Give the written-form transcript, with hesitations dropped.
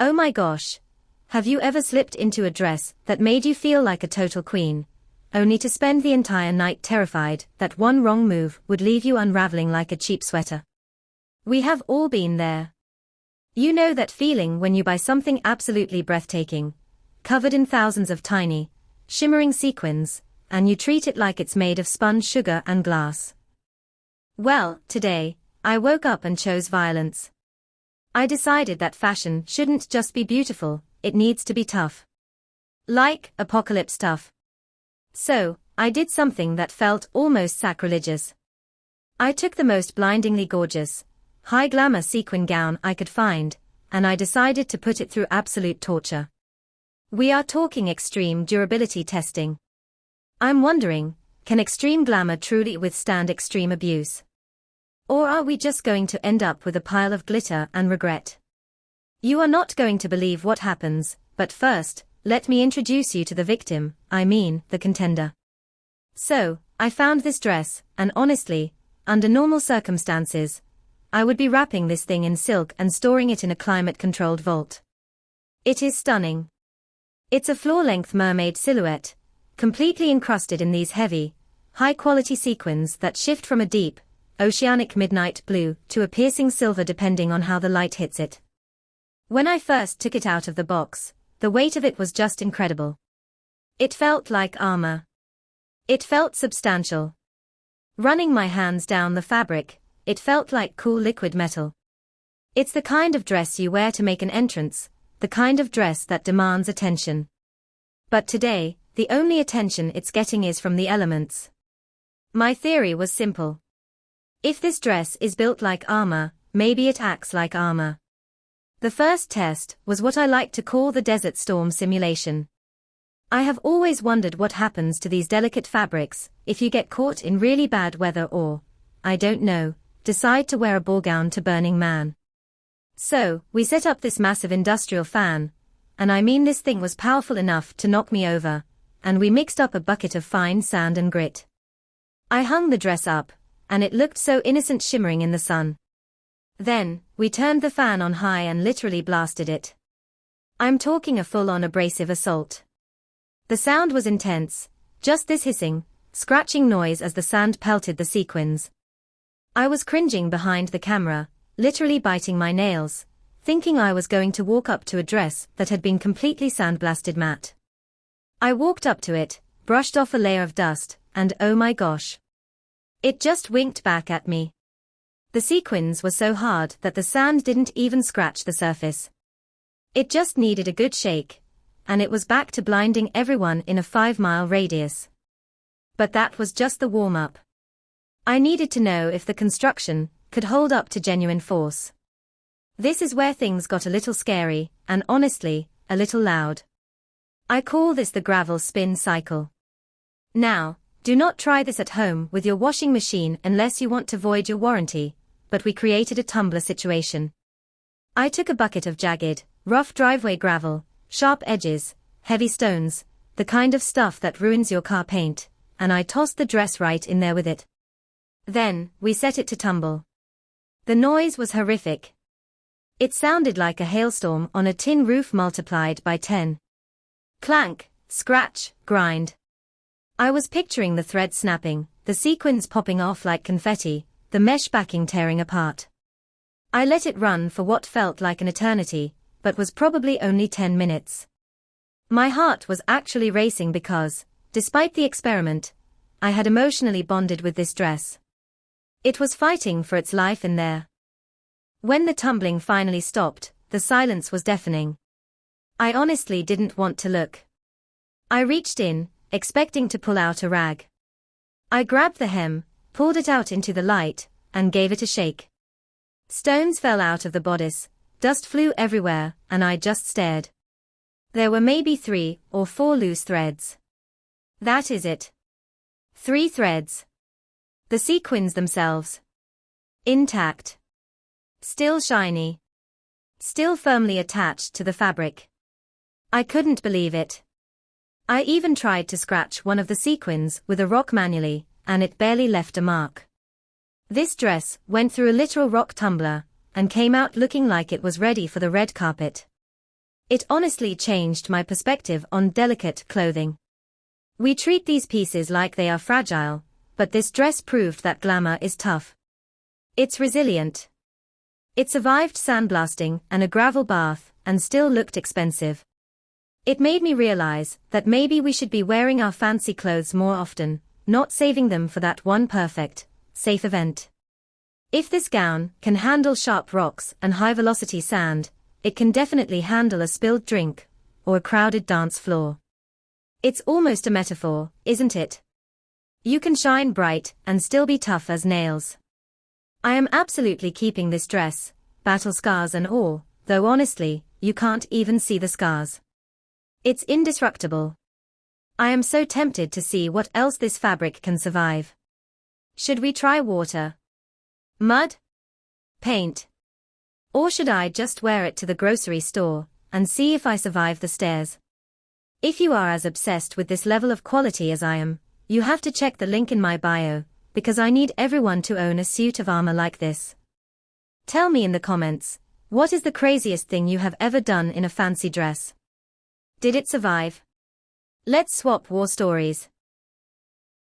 Oh my gosh. Have you ever slipped into a dress that made you feel like a total queen, only to spend the entire night terrified that one wrong move would leave you unraveling like a cheap sweater? We have all been there. You know that feeling when you buy something absolutely breathtaking, covered in thousands of tiny, shimmering sequins, and you treat it like it's made of spun sugar and glass. Well, today, I woke up and chose violence. I decided that fashion shouldn't just be beautiful, it needs to be tough. Like apocalypse tough. So, I did something that felt almost sacrilegious. I took the most blindingly gorgeous, high glamour sequin gown I could find, and I decided to put it through absolute torture. We are talking extreme durability testing. I'm wondering, can extreme glamour truly withstand extreme abuse? Or are we just going to end up with a pile of glitter and regret? You are not going to believe what happens, but first, let me introduce you to the victim, the contender. So, I found this dress, and honestly, under normal circumstances, I would be wrapping this thing in silk and storing it in a climate-controlled vault. It is stunning. It's a floor-length mermaid silhouette, completely encrusted in these heavy, high-quality sequins that shift from a deep, oceanic midnight blue to a piercing silver depending on how the light hits it. When I first took it out of the box, the weight of it was just incredible. It felt like armor. It felt substantial. Running my hands down the fabric, it felt like cool liquid metal. It's the kind of dress you wear to make an entrance, the kind of dress that demands attention. But today, the only attention it's getting is from the elements. My theory was simple. If this dress is built like armor, maybe it acts like armor. The first test was what I like to call the desert storm simulation. I have always wondered what happens to these delicate fabrics if you get caught in really bad weather or, I don't know, decide to wear a ball gown to Burning Man. So, we set up this massive industrial fan, and this thing was powerful enough to knock me over, and we mixed up a bucket of fine sand and grit. I hung the dress up, and it looked so innocent shimmering in the sun. Then, we turned the fan on high and literally blasted it. I'm talking a full-on abrasive assault. The sound was intense, just this hissing, scratching noise as the sand pelted the sequins. I was cringing behind the camera, literally biting my nails, thinking I was going to walk up to a dress that had been completely sandblasted matte. I walked up to it, brushed off a layer of dust, and oh my gosh. It just winked back at me. The sequins were so hard that the sand didn't even scratch the surface. It just needed a good shake, and it was back to blinding everyone in a 5-mile radius. But that was just the warm-up. I needed to know if the construction could hold up to genuine force. This is where things got a little scary, and honestly, a little loud. I call this the gravel spin cycle. Now, do not try this at home with your washing machine unless you want to void your warranty, but we created a tumbler situation. I took a bucket of jagged, rough driveway gravel, sharp edges, heavy stones, the kind of stuff that ruins your car paint, and I tossed the dress right in there with it. Then, we set it to tumble. The noise was horrific. It sounded like a hailstorm on a tin roof multiplied by 10. Clank, scratch, grind. I was picturing the thread snapping, the sequins popping off like confetti, the mesh backing tearing apart. I let it run for what felt like an eternity, but was probably only 10 minutes. My heart was actually racing because, despite the experiment, I had emotionally bonded with this dress. It was fighting for its life in there. When the tumbling finally stopped, the silence was deafening. I honestly didn't want to look. I reached in, expecting to pull out a rag. I grabbed the hem, pulled it out into the light, and gave it a shake. Stones fell out of the bodice, dust flew everywhere, and I just stared. There were maybe 3 or 4 loose threads. That is it. 3 threads. The sequins themselves. Intact. Still shiny. Still firmly attached to the fabric. I couldn't believe it. I even tried to scratch one of the sequins with a rock manually, and it barely left a mark. This dress went through a literal rock tumbler, and came out looking like it was ready for the red carpet. It honestly changed my perspective on delicate clothing. We treat these pieces like they are fragile, but this dress proved that glamour is tough. It's resilient. It survived sandblasting and a gravel bath, and still looked expensive. It made me realize that maybe we should be wearing our fancy clothes more often, not saving them for that one perfect, safe event. If this gown can handle sharp rocks and high-velocity sand, it can definitely handle a spilled drink, or a crowded dance floor. It's almost a metaphor, isn't it? You can shine bright and still be tough as nails. I am absolutely keeping this dress, battle scars and all, though honestly, you can't even see the scars. It's indestructible. I am so tempted to see what else this fabric can survive. Should we try water? Mud? Paint? Or should I just wear it to the grocery store and see if I survive the stairs? If you are as obsessed with this level of quality as I am, you have to check the link in my bio, because I need everyone to own a suit of armor like this. Tell me in the comments, what is the craziest thing you have ever done in a fancy dress? Did it survive? Let's swap war stories.